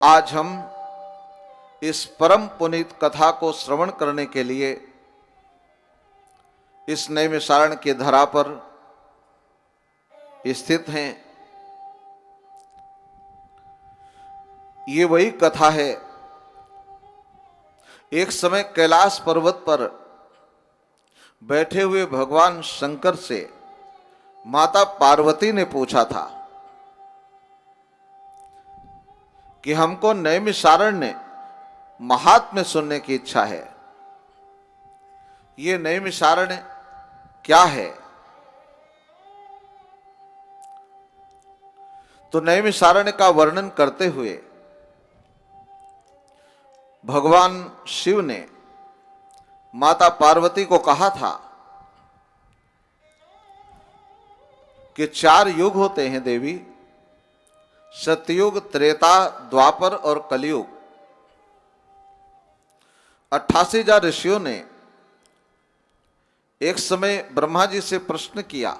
आज हम इस परम पुनीत कथा को श्रवण करने के लिए इस नैमिषारण्य की धरा पर स्थित हैं। ये वही कथा है। एक समय कैलाश पर्वत पर बैठे हुए भगवान शंकर से माता पार्वती ने पूछा था कि हमको नैमिषारण्य महात्म्य सुनने की इच्छा है। ये नैमिषारण्य क्या है? तो नैमिषारण्य का वर्णन करते हुए भगवान शिव ने माता पार्वती को कहा था कि 4 युग होते हैं देवी, सतयुग, त्रेता, द्वापर और कलयुग। 88,000 ऋषियों ने एक समय ब्रह्मा जी से प्रश्न किया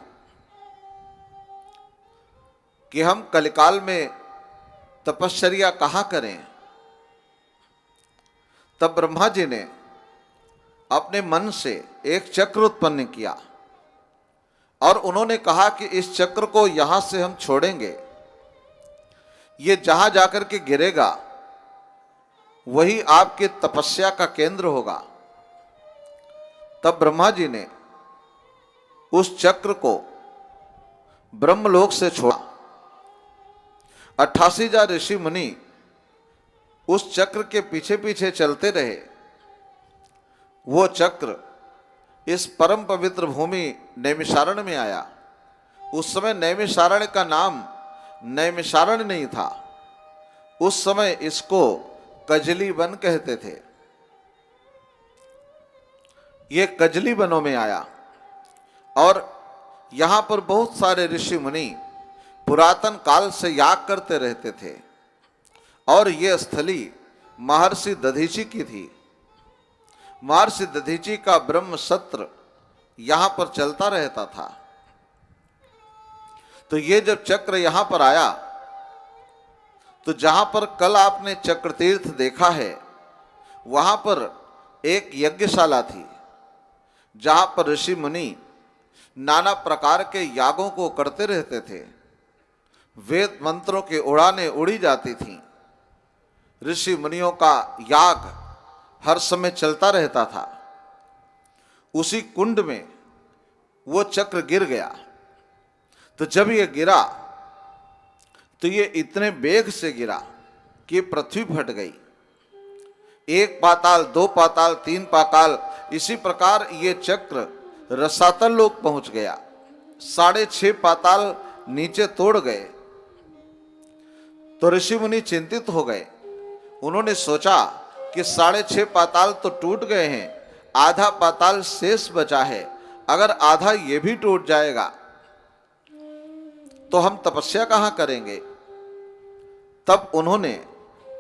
कि हम कलिकाल में तपश्चर्या कहाँ करें। तब ब्रह्मा जी ने अपने मन से एक चक्र उत्पन्न किया और उन्होंने कहा कि इस चक्र को यहां से हम छोड़ेंगे, ये जहां जाकर के गिरेगा वही आपके तपस्या का केंद्र होगा। तब ब्रह्मा जी ने उस चक्र को ब्रह्मलोक से छोड़ा। 88,000 ऋषि मुनि उस चक्र के पीछे पीछे चलते रहे। वो चक्र इस परम पवित्र भूमि नैमिषारण्य में आया। उस समय नैमिषारण्य का नाम नैमिषारण्य नहीं था, उस समय इसको कजली वन कहते थे। ये कजली वनों में आया और यहां पर बहुत सारे ऋषि मुनि पुरातन काल से याग करते रहते थे और ये स्थली महर्षि दधीची की थी। महर्षि दधीची का ब्रह्म सत्र यहां पर चलता रहता था। तो ये जब चक्र यहां पर आया तो जहां पर कल आपने चक्र तीर्थ देखा है वहां पर एक यज्ञशाला थी, जहां पर ऋषि मुनि नाना प्रकार के यागों को करते रहते थे। वेद मंत्रों की उड़ानें उड़ी जाती थीं। ऋषि मुनियों का याग हर समय चलता रहता था। उसी कुंड में वो चक्र गिर गया। तो जब ये गिरा तो ये इतने वेग से गिरा कि पृथ्वी फट गई। 1 पाताल, 2 पाताल, 3 पाताल, इसी प्रकार ये चक्र रसातल लोक पहुंच गया। 6.5 पाताल नीचे तोड़ गए। तो ऋषि मुनि चिंतित हो गए। उन्होंने सोचा कि 6.5 पाताल तो टूट गए हैं, आधा पाताल शेष बचा है। अगर आधा ये भी टूट जाएगा तो हम तपस्या कहां करेंगे। तब उन्होंने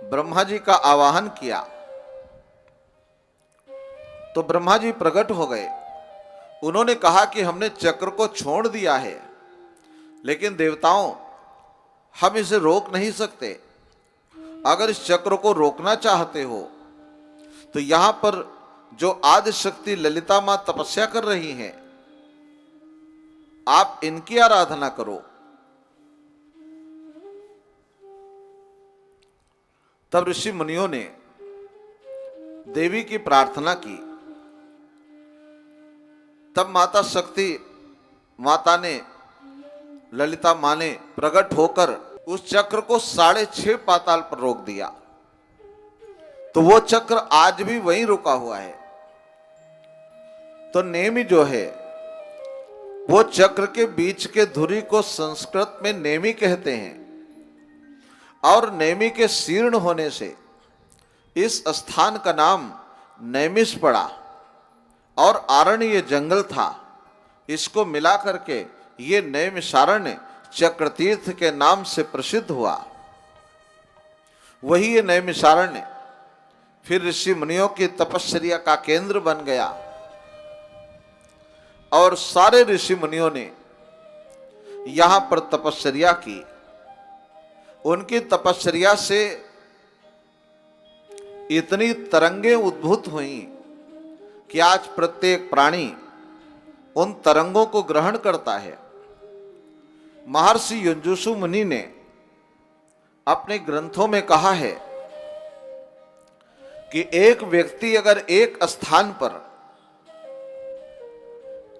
ब्रह्मा जी का आवाहन किया। तो ब्रह्मा जी प्रकट हो गए। उन्होंने कहा कि हमने चक्र को छोड़ दिया है, लेकिन देवताओं हम इसे रोक नहीं सकते। अगर इस चक्र को रोकना चाहते हो तो यहां पर जो आदि शक्ति ललिता मां तपस्या कर रही हैं, आप इनकी आराधना करो। तब ऋषि मुनियों ने देवी की प्रार्थना की। तब माता शक्ति माता ने, ललिता मां ने प्रकट होकर उस चक्र को 6.5 पाताल पर रोक दिया। तो वो चक्र आज भी वहीं रुका हुआ है। तो नेमि जो है वो चक्र के बीच के धुरी को संस्कृत में नेमि कहते हैं और नेमि के शीर्ण होने से इस स्थान का नाम नैमिष पड़ा और आरण्य ये जंगल था। इसको मिला करके ये नैमिषारण्य चक्रतीर्थ के नाम से प्रसिद्ध हुआ। वही ये नैमिषारण्य फिर ऋषि मुनियों की तपश्चर्या का केंद्र बन गया और सारे ऋषि मुनियों ने यहां पर तपश्चर्या की। उनकी तपश्चर्या से इतनी तरंगे उद्भूत हुई कि आज प्रत्येक प्राणी उन तरंगों को ग्रहण करता है। महर्षि युंजुसु मुनि ने अपने ग्रंथों में कहा है कि एक व्यक्ति अगर एक स्थान पर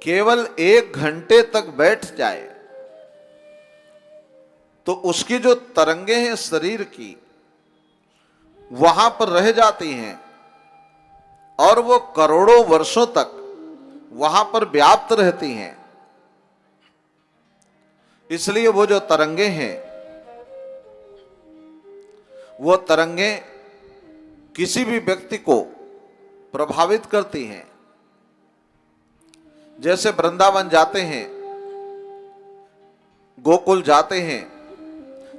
केवल 1 घंटे तक बैठ जाए तो उसकी जो तरंगे हैं शरीर की वहां पर रह जाती हैं और वो करोड़ों वर्षों तक वहां पर व्याप्त रहती हैं। इसलिए वो जो तरंगे हैं वो तरंगे किसी भी व्यक्ति को प्रभावित करती हैं। जैसे वृंदावन जाते हैं, गोकुल जाते हैं,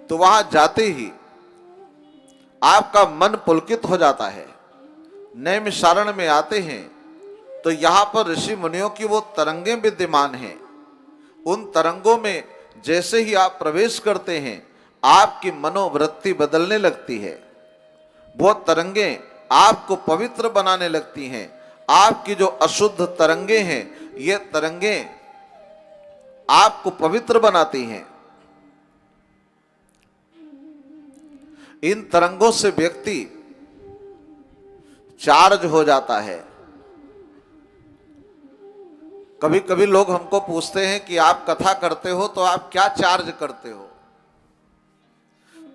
तो वहां जाते ही आपका मन पुलकित हो जाता है। नैमिषारण्य में आते हैं तो यहां पर ऋषि मुनियों की वो तरंगें विद्यमान हैं। उन तरंगों में जैसे ही आप प्रवेश करते हैं आपकी मनोवृत्ति बदलने लगती है। वो तरंगें आपको पवित्र बनाने लगती हैं। आपकी जो अशुद्ध तरंगे हैं ये तरंगें आपको पवित्र बनाती हैं। इन तरंगों से व्यक्ति चार्ज हो जाता है। कभी कभी लोग हमको पूछते हैं कि आप कथा करते हो तो आप क्या चार्ज करते हो।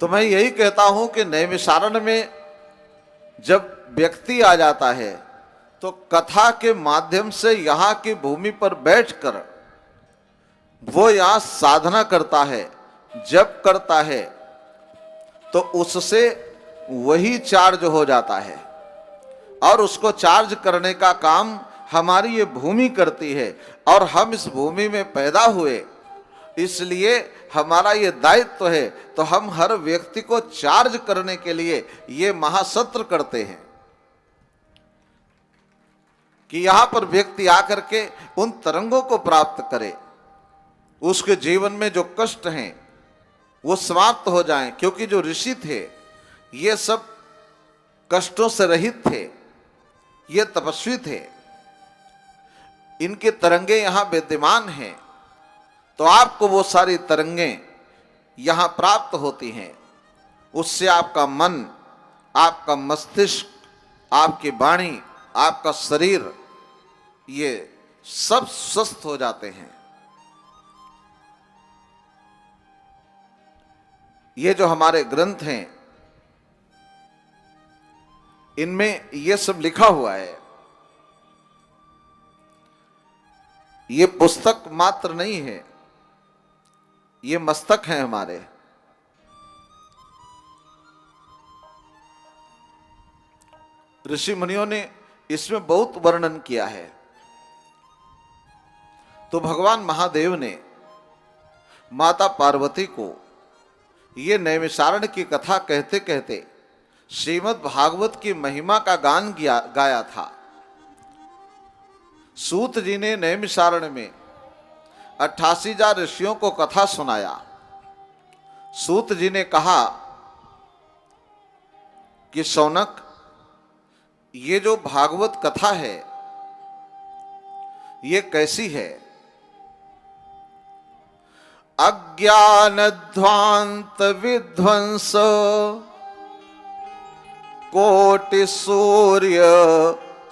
तो मैं यही कहता हूं कि नैमिषारण्य में जब व्यक्ति आ जाता है तो कथा के माध्यम से यहाँ की भूमि पर बैठकर वो यहाँ साधना करता है, जप करता है, तो उससे वही चार्ज हो जाता है और उसको चार्ज करने का काम हमारी ये भूमि करती है। और हम इस भूमि में पैदा हुए इसलिए हमारा ये दायित्व है, तो हम हर व्यक्ति को चार्ज करने के लिए ये महासत्र करते हैं कि यहां पर व्यक्ति आकर के उन तरंगों को प्राप्त करे, उसके जीवन में जो कष्ट हैं वो समाप्त हो जाएं। क्योंकि जो ऋषि थे ये सब कष्टों से रहित थे, ये तपस्वी थे, इनके तरंगे यहां विद्यमान हैं, तो आपको वो सारी तरंगें यहां प्राप्त होती हैं। उससे आपका मन, आपका मस्तिष्क, आपकी वाणी, आपका शरीर ये सब स्वस्थ हो जाते हैं। ये जो हमारे ग्रंथ हैं इनमें ये सब लिखा हुआ है। ये पुस्तक मात्र नहीं है, ये मस्तक हैं हमारे। ऋषि मुनियों ने इसमें बहुत वर्णन किया है। तो भगवान महादेव ने माता पार्वती को ये नैमिषारण्य की कथा कहते कहते श्रीमद् भागवत की महिमा का गान गाया था। सूत जी ने नैमिषारण्य में 88,000 ऋषियों को कथा सुनाया। सूत जी ने कहा कि शौनक, ये जो भागवत कथा है ये कैसी है? अज्ञान ध्वांत विध्वंस कोटि सूर्य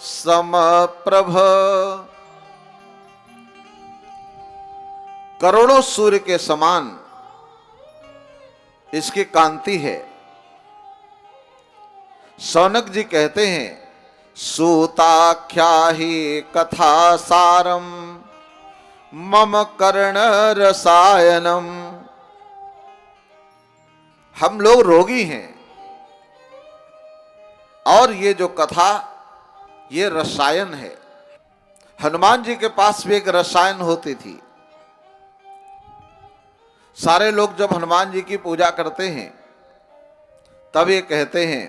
समप्रभ। करोड़ों सूर्य के समान इसकी कांति है। शौनक जी कहते हैं, सूताख्या ही कथा सारम मम कर्ण रसायनम। हम लोग रोगी हैं और ये जो कथा ये रसायन है। हनुमान जी के पास भी एक रसायन होती थी। सारे लोग जब हनुमान जी की पूजा करते हैं तब ये कहते हैं,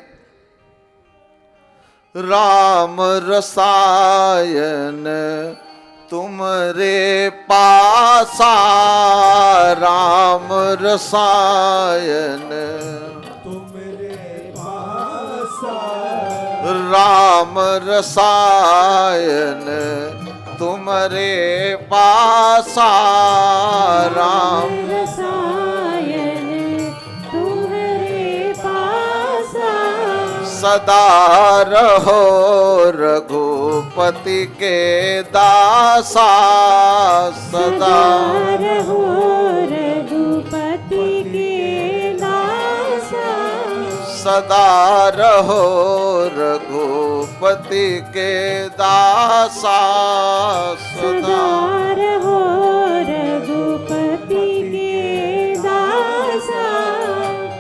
राम रसायन तुमरे पासा, राम रसायन तुमरे पासा, राम रसायन तुम्हारे पासा, राम रसायन तुम्हारे पासा, सदा रहो रघुपति के दासा, सदा रहो रघुपति के दासा, सदा रहो रघुपति के दासा, सदा रहो रघुपति के दासा।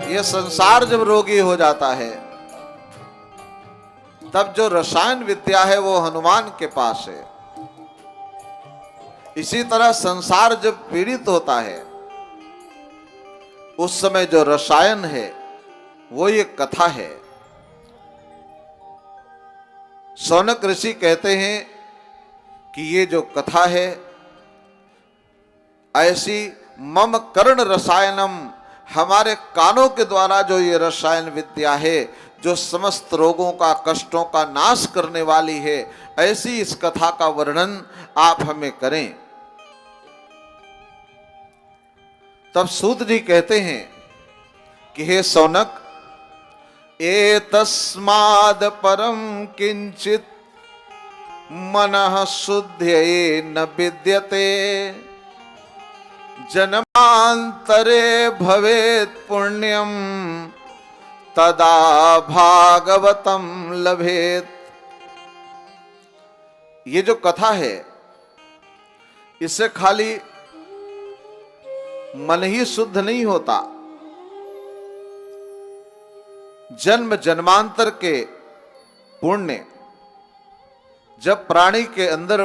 ये संसार जब रोगी हो जाता है तब जो रसायन विद्या है वो हनुमान के पास है। इसी तरह संसार जब पीड़ित होता है उस समय जो रसायन है वो ये कथा है। शौनक ऋषि कहते हैं कि ये जो कथा है ऐसी मम कर्ण रसायनम, हमारे कानों के द्वारा जो ये रसायन विद्या है जो समस्त रोगों का कष्टों का नाश करने वाली है, ऐसी इस कथा का वर्णन आप हमें करें। तब सूत जी कहते हैं कि हे शौनक, एतस्माद् परम किंचित मनः शुद्ध्यै न विद्यते, जन्मांतरे भवेत् पुण्यम तदा भागवतम लभेत। ये जो कथा है इससे खाली मन ही शुद्ध नहीं होता, जन्म जन्मांतर के पुण्य जब प्राणी के अंदर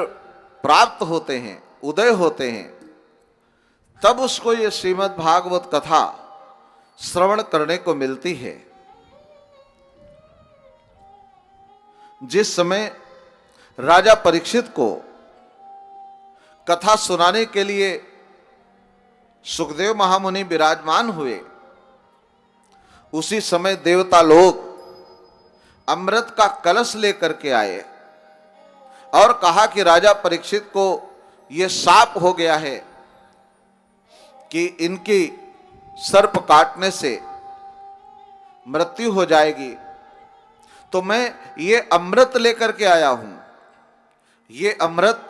प्राप्त होते हैं, उदय होते हैं, तब उसको ये श्रीमद् भागवत कथा श्रवण करने को मिलती है। जिस समय राजा परीक्षित को कथा सुनाने के लिए सुखदेव महामुनि विराजमान हुए, उसी समय देवता लोग अमृत का कलश लेकर के आए और कहा कि राजा परीक्षित को यह शाप हो गया है कि इनकी सर्प काटने से मृत्यु हो जाएगी, तो मैं ये अमृत लेकर के आया हूं, ये अमृत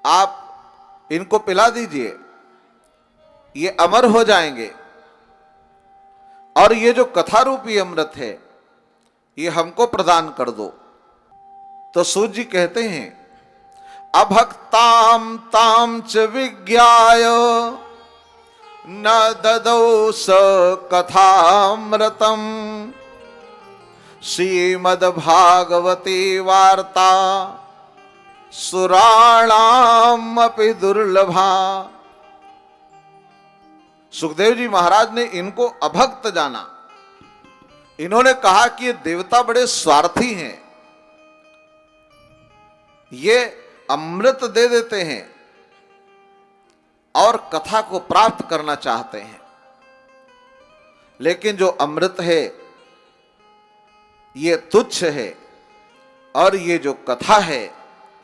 आप इनको पिला दीजिए, ये अमर हो जाएंगे, और ये जो कथा रूपी अमृत है ये हमको प्रदान कर दो। तो सूत जी कहते हैं, अभक्ताम ताम च विज्ञाय न ददौ स कथामृतम, श्रीमद्भागवती वार्ता सुराणाम अपि दुर्लभा। सुखदेव जी महाराज ने इनको अभक्त जाना। इन्होंने कहा कि ये देवता बड़े स्वार्थी हैं, ये अमृत दे देते हैं और कथा को प्राप्त करना चाहते हैं, लेकिन जो अमृत है ये तुच्छ है और ये जो कथा है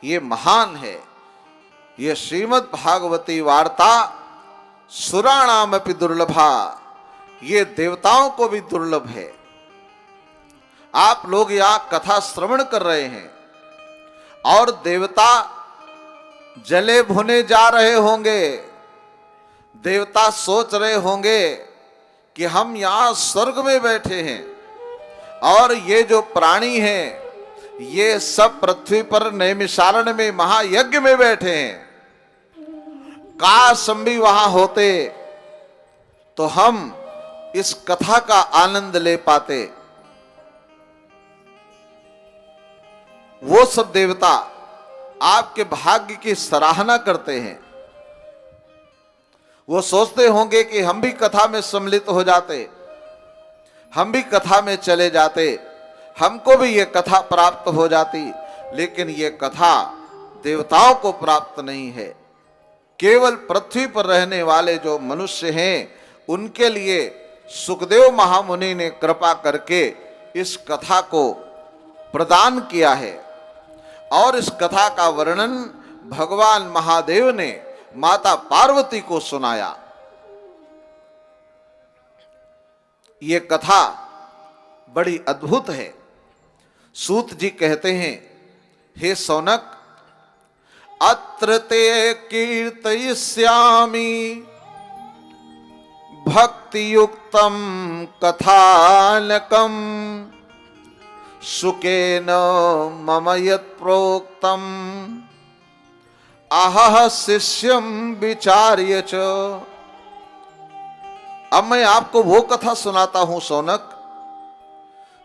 ये महान है। ये श्रीमद् भागवती वार्ता सुराणामपि दुर्लभा, ये देवताओं को भी दुर्लभ है। आप लोग यहां कथा श्रवण कर रहे हैं और देवता जले भुने जा रहे होंगे, देवता सोच रहे होंगे कि हम यहां स्वर्ग में बैठे हैं और ये जो प्राणी हैं ये सब पृथ्वी पर नैमिषारण्य में महायज्ञ में बैठे हैं। काश हम भी वहां होते तो हम इस कथा का आनंद ले पाते। वो सब देवता आपके भाग्य की सराहना करते हैं। वो सोचते होंगे कि हम भी कथा में सम्मिलित हो जाते, हम भी कथा में चले जाते, हमको भी ये कथा प्राप्त हो जाती। लेकिन ये कथा देवताओं को प्राप्त नहीं है, केवल पृथ्वी पर रहने वाले जो मनुष्य हैं उनके लिए सुखदेव महामुनि ने कृपा करके इस कथा को प्रदान किया है। और इस कथा का वर्णन भगवान महादेव ने माता पार्वती को सुनाया। ये कथा बड़ी अद्भुत है। सूत जी कहते हैं, हे सौनक, अत्र ते कीर्तयिष्यामि भक्ति युक्तम कथानकम सुकेन मम यत् प्रोक्तम अहः शिष्यम विचार्य च। अब मैं आपको वो कथा सुनाता हूं सौनक,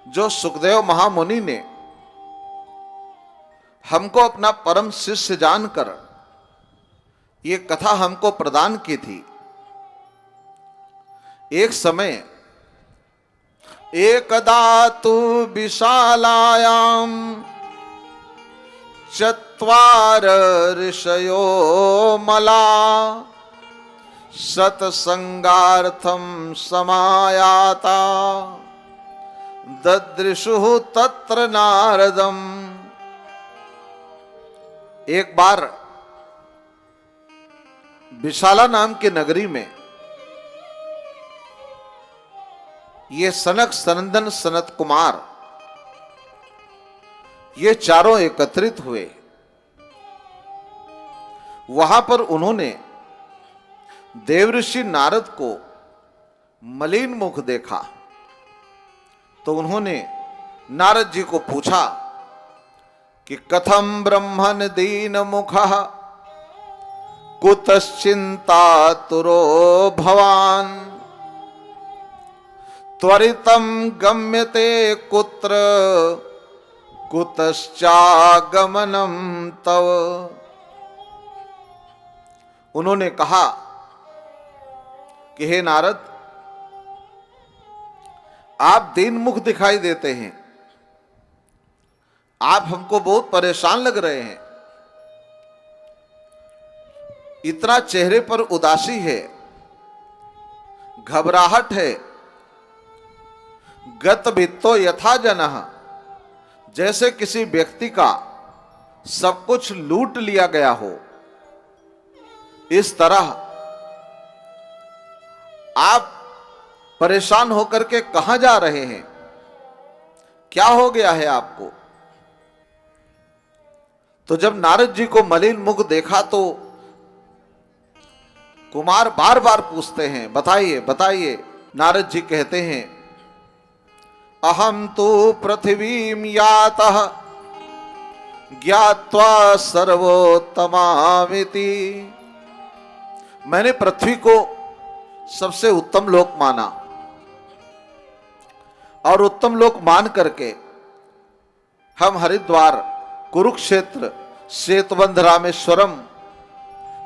जो सुखदेव महामुनि ने हमको अपना परम शिष्य जानकर ये कथा हमको प्रदान की थी। एक समय एकदा तु विशालायाम चत्वार ऋषयो मला सत्संगार्थम समायाता ददृशुः तत्र नारदम। एक बार विशाला नाम की नगरी में ये सनक सनंदन सनत कुमार ये चारों एकत्रित हुए। वहां पर उन्होंने देवऋषि नारद को मलिन मुख देखा, तो उन्होंने नारद जी को पूछा कि कथम ब्रह्मन् दीन मुखः कुतश्चिंतातुरो भवान त्वरितं गम्यते कुत्र कुतश्चागमनं तव। उन्होंने कहा कि हे नारद, आप दीन मुख दिखाई देते हैं, आप हमको बहुत परेशान लग रहे हैं। इतना चेहरे पर उदासी है, घबराहट है। गत भित्तो यथा जनः, जैसे किसी व्यक्ति का सब कुछ लूट लिया गया हो, इस तरह आप परेशान होकर के कहां जा रहे हैं? क्या हो गया है आपको? तो जब नारद जी को मलिन मुख देखा तो कुमार बार बार पूछते हैं, बताइए बताइए। नारद जी कहते हैं, अहम तो पृथ्वीं यातः ज्ञात्वा सर्वोत्तमामिति। मैंने पृथ्वी को सबसे उत्तम लोक माना और उत्तम लोक मान करके हम हरिद्वार, कुरुक्षेत्र, श्वेतबंध, रामेश्वरम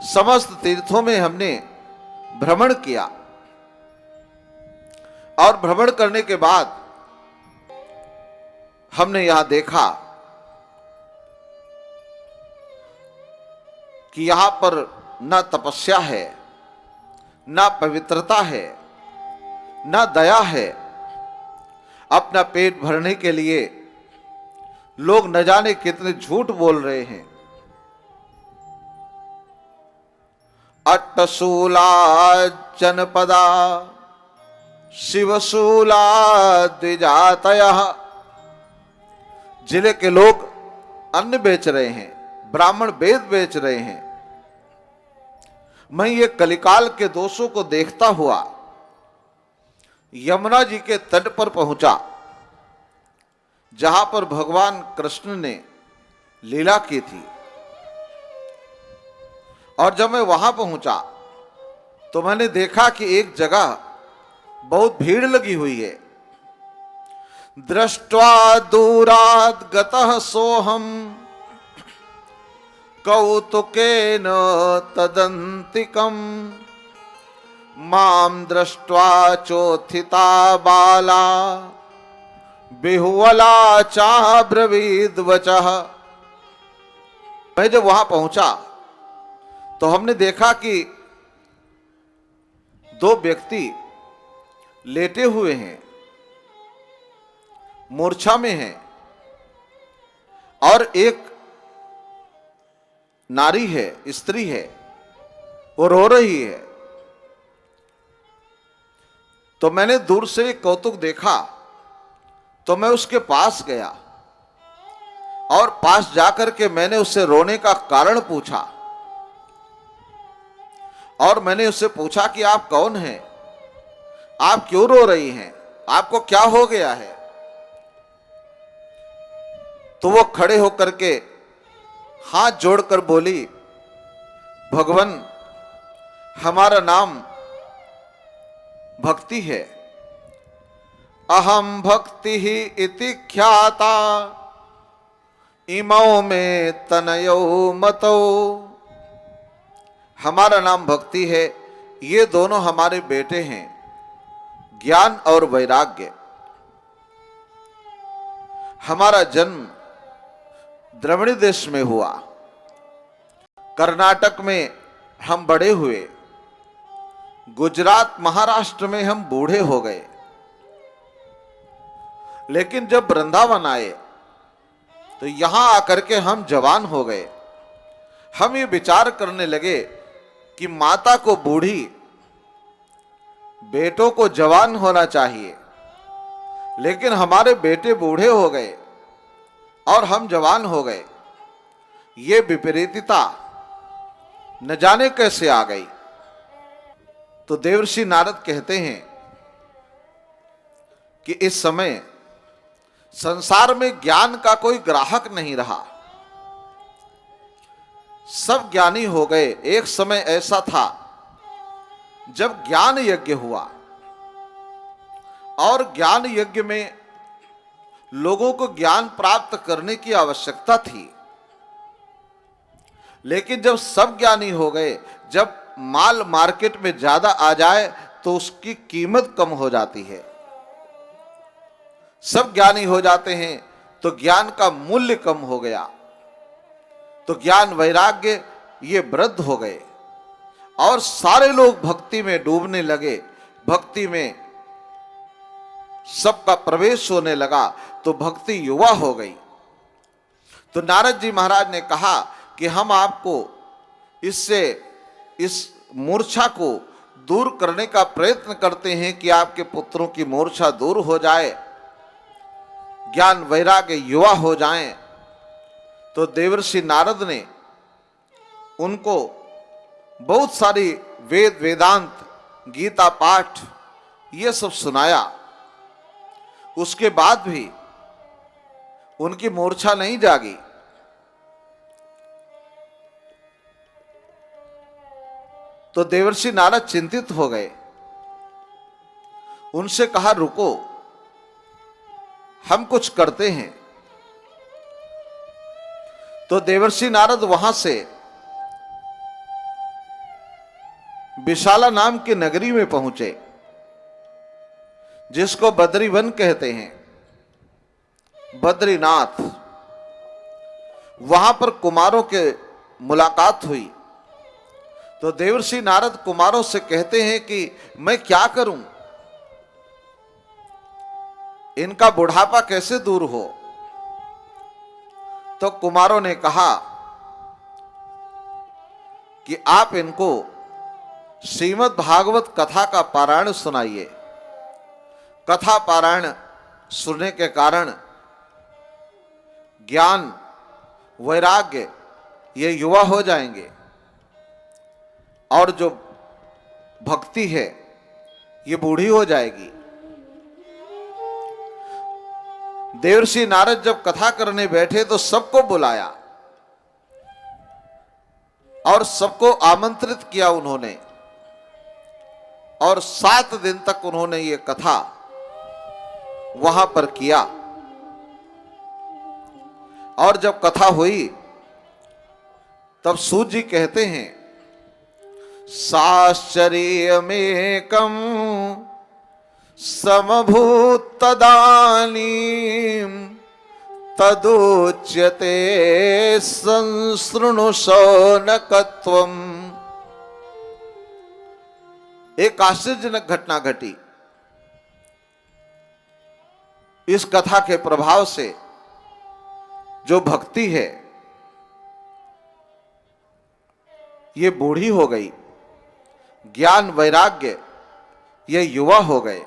समस्त तीर्थों में हमने भ्रमण किया। और भ्रमण करने के बाद हमने यहां देखा कि यहां पर न तपस्या है, न पवित्रता है, न दया है। अपना पेट भरने के लिए लोग न जाने कितने झूठ बोल रहे हैं। अट्टशूला जनपदा शिवशूला द्विजातयः। जिले के लोग अन्न बेच रहे हैं, ब्राह्मण वेद बेच रहे हैं। मैं ये कलिकाल के दोषों को देखता हुआ यमुना जी के तट पर पहुंचा, जहां पर भगवान कृष्ण ने लीला की थी। और जब मैं वहां पहुंचा तो मैंने देखा कि एक जगह बहुत भीड़ लगी हुई है। दृष्ट्वा दूरात् गतः सोहम कौतुकेन तदंतिकम माम दृष्ट्वा चोत्थिता बाला बिहुवला चाब्रवीद वचः। मैं जब वहां पहुंचा तो हमने देखा कि दो व्यक्ति लेटे हुए हैं, मूर्छा में हैं और एक नारी है, स्त्री है, वो रो रही है। तो मैंने दूर से एक कौतुक देखा, तो मैं उसके पास गया और पास जाकर के मैंने उससे रोने का कारण पूछा। और मैंने उससे पूछा कि आप कौन हैं, आप क्यों रो रही हैं, आपको क्या हो गया है। तो वो खड़े होकर के हाथ जोड़कर बोली, भगवान हमारा नाम भक्ति है। अहम भक्ति ही इति ख्याता इमौ में तनयो मतो। हमारा नाम भक्ति है, ये दोनों हमारे बेटे हैं, ज्ञान और वैराग्य। हमारा जन्म द्रविड़ देश में हुआ, कर्नाटक में हम बड़े हुए, गुजरात महाराष्ट्र में हम बूढ़े हो गए। लेकिन जब वृंदावन आए तो यहां आकर के हम जवान हो गए। हम ये विचार करने लगे कि माता को बूढ़ी, बेटों को जवान होना चाहिए, लेकिन हमारे बेटे बूढ़े हो गए और हम जवान हो गए। ये विपरीतता न जाने कैसे आ गई। तो देवर्षि नारद कहते हैं कि इस समय संसार में ज्ञान का कोई ग्राहक नहीं रहा, सब ज्ञानी हो गए। एक समय ऐसा था जब ज्ञान यज्ञ हुआ और ज्ञान यज्ञ में लोगों को ज्ञान प्राप्त करने की आवश्यकता थी। लेकिन जब सब ज्ञानी हो गए, जब माल मार्केट में ज्यादा आ जाए तो उसकी कीमत कम हो जाती है। सब ज्ञानी हो जाते हैं तो ज्ञान का मूल्य कम हो गया। तो ज्ञान वैराग्य ये वृद्ध हो गए और सारे लोग भक्ति में डूबने लगे। भक्ति में सबका प्रवेश होने लगा तो भक्ति युवा हो गई। तो नारद जी महाराज ने कहा कि हम आपको इससे, इस मूर्छा को दूर करने का प्रयत्न करते हैं कि आपके पुत्रों की मूर्छा दूर हो जाए, ज्ञान वैराग्य युवा हो जाएं। तो देवर्षि नारद ने उनको बहुत सारी वेद वेदांत, गीता पाठ ये सब सुनाया। उसके बाद भी उनकी मूर्छा नहीं जागी। तो देवर्षि नारद चिंतित हो गए। उनसे कहा, रुको, हम कुछ करते हैं। तो देवर्षि नारद वहां से विशाला नाम की नगरी में पहुंचे, जिसको बद्रीवन कहते हैं, बद्रीनाथ। वहां पर कुमारों के मुलाकात हुई। तो देवर्षि नारद कुमारों से कहते हैं कि मैं क्या करूं, इनका बुढ़ापा कैसे दूर हो। तो कुमारों ने कहा कि आप इनको श्रीमद् भागवत कथा का पारायण सुनाइए। कथा पारायण सुनने के कारण ज्ञान वैराग्य ये युवा हो जाएंगे और जो भक्ति है ये बूढ़ी हो जाएगी। देवर्षि नारद जब कथा करने बैठे तो सबको बुलाया और सबको आमंत्रित किया उन्होंने, और 7 दिन तक उन्होंने ये कथा वहां पर किया। और जब कथा हुई तब सूत जी कहते हैं, साश्चर्यमेकं समभूत तदानीं तदुच्यते संसृणु शौनकत्वम्। एक आश्चर्यजनक घटना घटी। इस कथा के प्रभाव से जो भक्ति है ये बूढ़ी हो गई, ज्ञान वैराग्य ये युवा हो गए,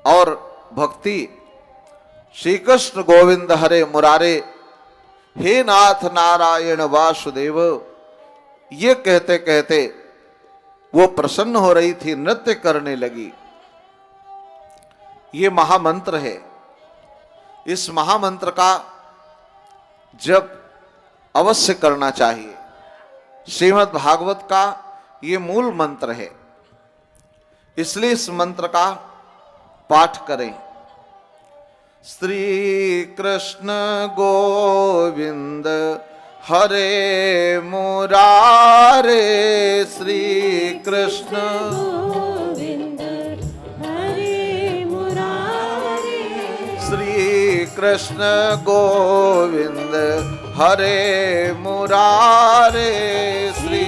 और भक्ति श्री कृष्ण गोविंद हरे मुरारे, हे नाथ नारायण वासुदेव, ये कहते कहते वो प्रसन्न हो रही थी, नृत्य करने लगी। ये महामंत्र है। इस महामंत्र का जप अवश्य करना चाहिए। श्रीमद् भागवत का ये मूल मंत्र है, इसलिए इस मंत्र का पाठ करें। श्री कृष्ण गोविंद हरे मुरारे, श्री कृष्ण गोविंद हरे मुरारे, श्री कृष्ण गोविंद हरे मुरारे, श्री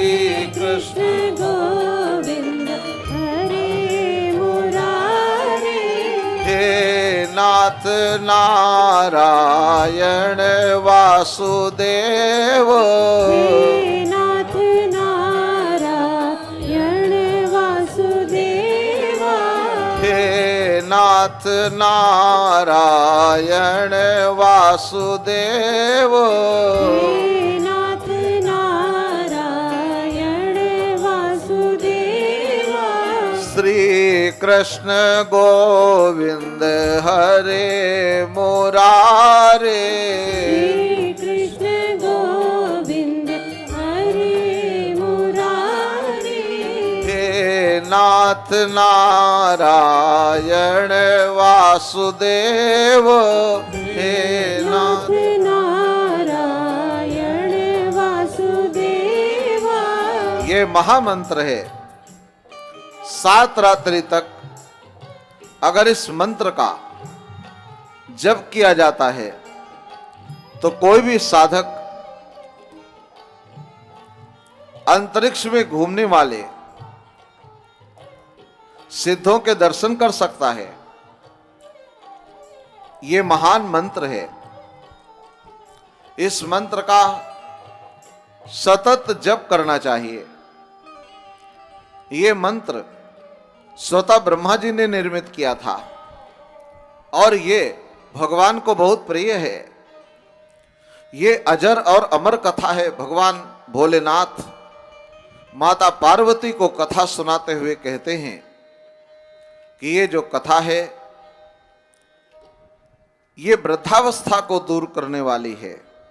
कृष्ण गोविंद हरे मुरारे, हे नाथ नारायण वासुदेव, हे नाथ नारायण वासुदेवा, हे नाथ नारायण वासुदेव, हे नाथ नारायण वासुदेवा, श्री कृष्ण गोविंद हरे मुरारे, श्री कृष्ण गोविंद हरे मुरारे, हे नाथ नारायण वासुदेव, हे नाथ। नारायण वासुदेवा, ये महामंत्र है। 7 रात्रि तक अगर इस मंत्र का जप किया जाता है तो कोई भी साधक अंतरिक्ष में घूमने वाले सिद्धों के दर्शन कर सकता है। ये महान मंत्र है। इस मंत्र का सतत जप करना चाहिए। ये मंत्र स्वतः ब्रह्मा जी ने निर्मित किया था और ये भगवान को बहुत प्रिय है। ये अजर और अमर कथा है। भगवान भोलेनाथ माता पार्वती को कथा सुनाते हुए कहते हैं कि ये जो कथा है ये वृद्धावस्था को दूर करने वाली है।